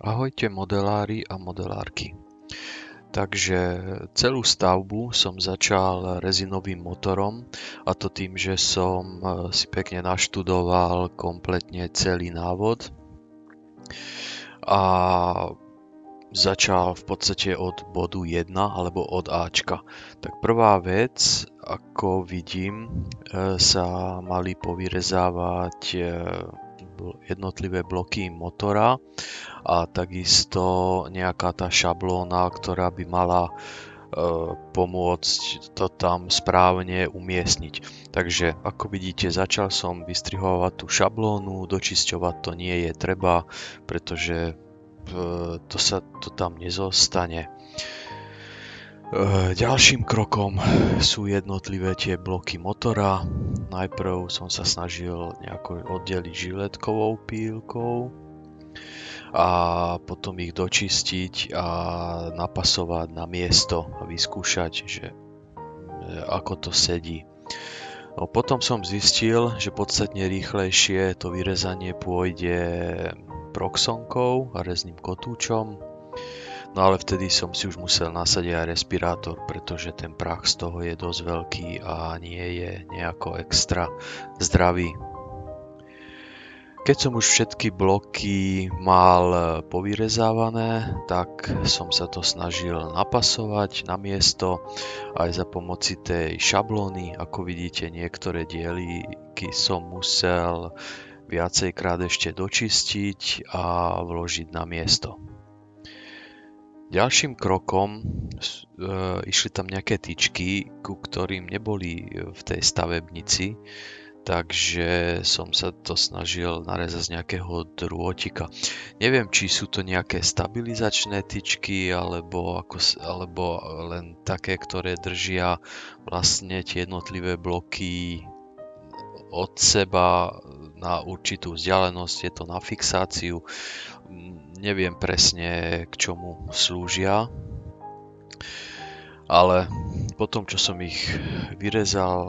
Ahojte modelári a modelárky. Takže celú stavbu som začal rezinovým motorom, a to tým, že som si pekne naštudoval kompletne celý návod a začal v podstate od bodu 1 alebo od Ačka. Tak prvá vec, ako vidím, sa mali povyrezávať jednotlivé bloky motora a takisto nejaká tá šablóna, ktorá by mala pomôcť to tam správne umiestniť. Takže ako vidíte, začal som vystrihovať tú šablónu, dočisťovať to nie je treba, pretože to tam nezostane. Ďalším krokom sú jednotlivé tie bloky motora. Najprv som sa snažil nejako oddeliť žiletkovou pílkou a potom ich dočistiť a napasovať na miesto a vyskúšať, že ako to sedí. No, potom som zistil, že podstatne rýchlejšie to vyrezanie pôjde proxonkou a rezným kotúčom. No ale vtedy som si už musel nasadiť aj respirátor, pretože ten prach z toho je dosť veľký a nie je nejako extra zdravý. Keď som už všetky bloky mal povyrezávané, tak som sa to snažil napasovať na miesto aj za pomoci tej šablóny. Ako vidíte, niektoré dieliky som musel viacejkrát ešte dočistiť a vložiť na miesto. Ďalším krokom išli tam nejaké tyčky, ku ktorým neboli v tej stavebnici, takže som sa to snažil narezať z nejakého drôtika. Neviem, či sú to nejaké stabilizačné tyčky, alebo len také, ktoré držia vlastne tie jednotlivé bloky od seba na určitú vzdialenosť, je to na fixáciu. Neviem presne, k čomu slúžia, ale potom, čo som ich vyrezal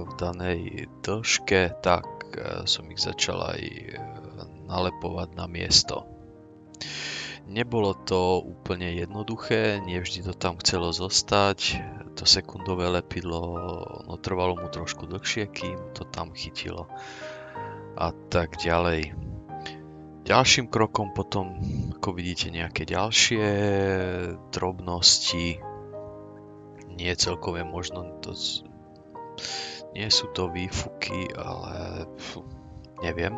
v danej dĺžke, tak som ich začal aj nalepovať na miesto. Nebolo to úplne jednoduché, nevždy to tam chcelo zostať. To sekundové lepidlo, trvalo mu trošku dlhšie, kým to tam chytilo a tak ďalej. Ďalším krokom potom, ako vidíte, nejaké ďalšie drobnosti. Nie celkové možno, nie sú to výfuky, ale neviem.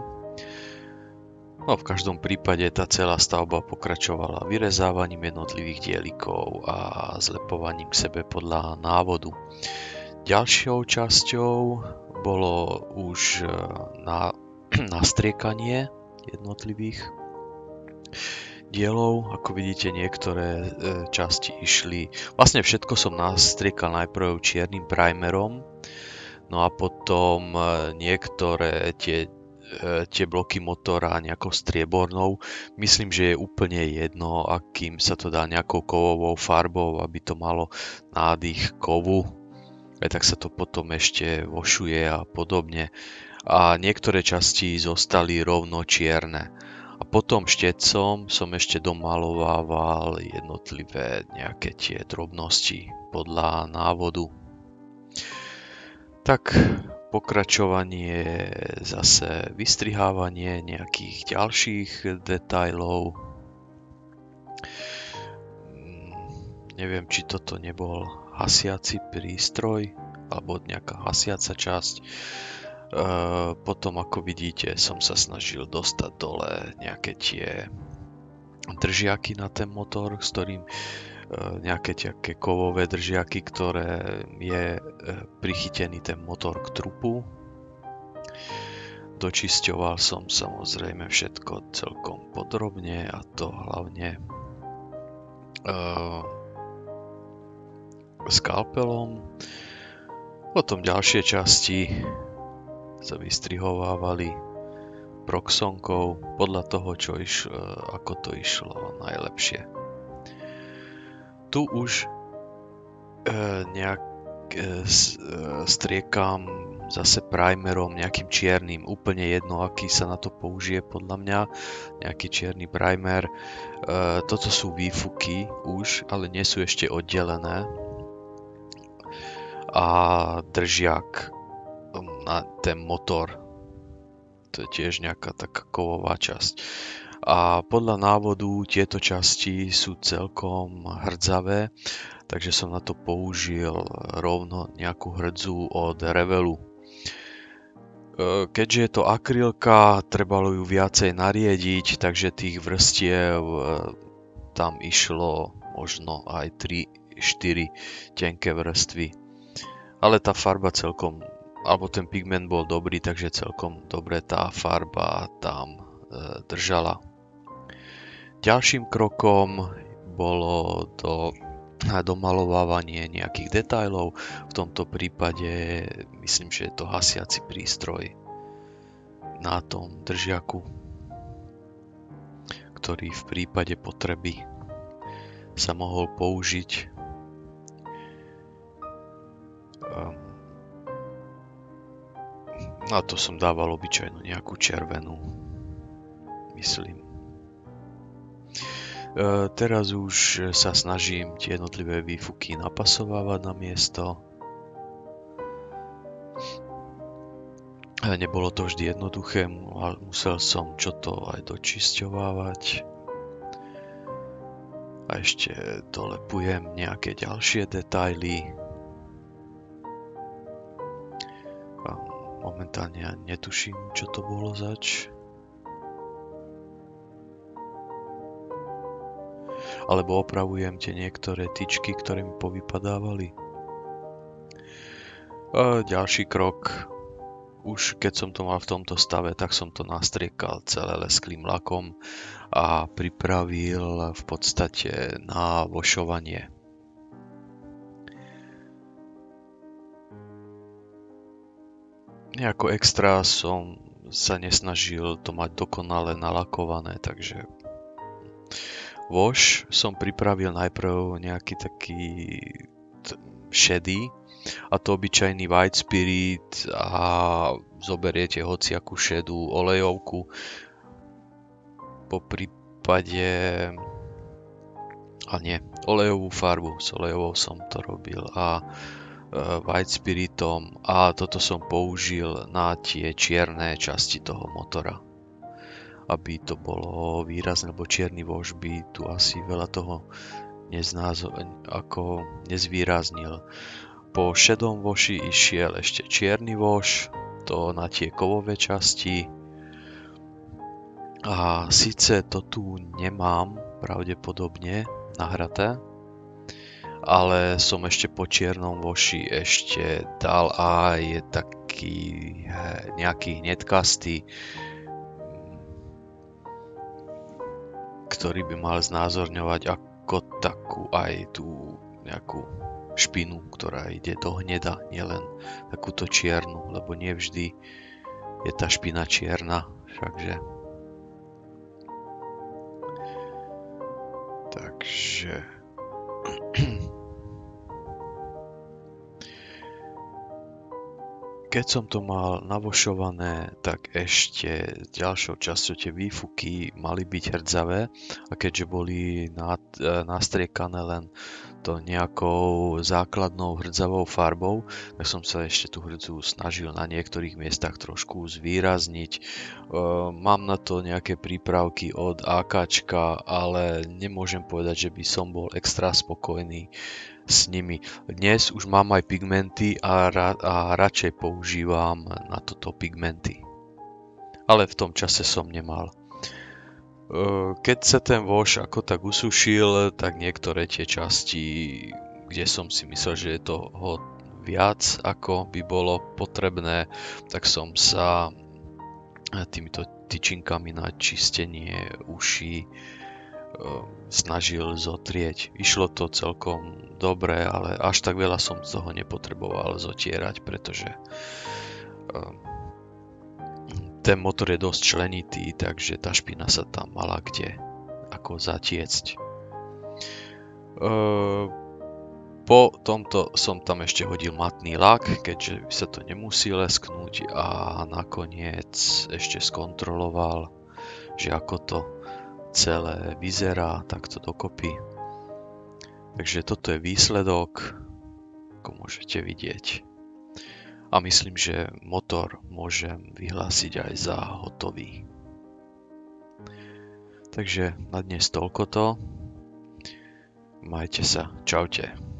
No v každom prípade tá celá stavba pokračovala vyrezávaním jednotlivých dielikov a zlepovaním k sebe podľa návodu. Ďalšou časťou bolo už nastriekanie jednotlivých dielov. Ako vidíte, niektoré časti išli, vlastne všetko som nastriekal najprv čiernym primerom, no a potom niektoré tie bloky motora nejakou striebornou. Myslím, že je úplne jedno, akým sa to dá nejakou kovovou farbou, aby to malo nádych kovu, tak sa to potom ešte vošuje a podobne. A niektoré časti zostali rovno čierne. A potom štecom som ešte domalovával jednotlivé nejaké tie drobnosti podľa návodu. Tak pokračovanie, zase vystrihávanie nejakých ďalších detailov. Neviem, či toto nebol hasiaci prístroj alebo nejaká hasiaca časť. Potom, ako vidíte, som sa snažil dostať dole nejaké tie držiaky na ten motor, s ktorým nejaké také kovové držiaky, ktoré je prichytený ten motor k trupu. Dočisťoval som samozrejme všetko celkom podrobne, a to hlavne skalpelom. Potom ďalšie časti sa vystrihovávali proxonkou podľa toho, ako to išlo najlepšie. Tu už nejak striekam zase primerom, nejakým čiernym, úplne jedno, aký sa na to použije podľa mňa, nejaký čierny primer. Toto sú výfuky už, ale nie sú ešte oddelené. A držiak na ten motor, to je tiež nejaká taká kovová časť. A podľa návodu tieto časti sú celkom hrdzavé, takže som na to použil rovno nejakú hrdzu od Revelu. Keďže je to akrylka, trebalo ju viacej nariediť, takže tých vrstiev tam išlo možno aj 3-4 tenké vrstvy. Ale tá farba celkom, alebo ten pigment bol dobrý, takže celkom dobre tá farba tam držala. Ďalším krokom bolo domalovávanie nejakých detailov. V tomto prípade myslím, že je to hasiaci prístroj na tom držiaku, ktorý v prípade potreby sa mohol použiť. Na to som dával obyčajnú nejakú červenú, myslím. Teraz už sa snažím tie jednotlivé výfuky napasovávať na miesto. Nebolo to vždy jednoduché, musel som čo to aj dočisťovávať. A ešte dolepujem nejaké ďalšie detaily. Momentálne ja netuším, čo to bolo zač. Alebo opravujem tie niektoré tyčky, ktoré mi povypadávali. Ďalší krok. Už keď som to mal v tomto stave, tak som to nastriekal celé lesklým lakom a pripravil v podstate na vošovanie. Nejako extra som sa nesnažil to mať dokonale nalakované, takže voš som pripravil najprv nejaký taký šedý, a to obyčajný white spirit, a zoberiete hociakú šedú olejovku, po prípade olejovú farbu, s olejovou som to robil a white spiritom, a toto som použil na tie čierne časti toho motora, aby to bolo výrazné, lebo čierny voš by tu asi veľa toho nezvýraznil. Po šedom voši išiel ešte čierny voš, to na tie kovové časti. A síce to tu nemám pravdepodobne nahraté, ale som ešte po čiernom voši ešte dal aj taký nejaký hnedkastý, ktorý by mal znázorňovať ako takú aj tú nejakú špinu, ktorá ide do hneda, nielen takúto čiernu, lebo nie vždy je tá špina čierna, všakže. Takže keď som to mal navošované, tak ešte ďalšou časťou tie výfuky mali byť hrdzavé, a keďže boli nastriekané len to nejakou základnou hrdzavou farbou, tak som sa ešte tú hrdzu snažil na niektorých miestach trošku zvýrazniť. Mám na to nejaké prípravky od AKčka, ale nemôžem povedať, že by som bol extra spokojný s nimi. Dnes už mám aj pigmenty a radšej používam na toto pigmenty. Ale v tom čase som nemal. Keď sa ten voš ako tak usušil, tak niektoré tie časti, kde som si myslel, že je toho viac ako by bolo potrebné, tak som sa týmito tyčinkami na čistenie uší snažil zotrieť. Išlo to celkom dobre, ale až tak veľa som z toho nepotreboval zotierať, pretože ten motor je dosť členitý, takže tá špina sa tam mala kde ako zatiecť. Po Po tomto som tam ešte hodil matný lak, keďže sa to nemusí lesknúť, a nakoniec ešte skontroloval, že ako to celé vyzerá takto dokopy. Takže toto je výsledok, ako môžete vidieť. A myslím, že motor môžem vyhlásiť aj za hotový. Takže na dnes toľko to. Majte sa. Čaute.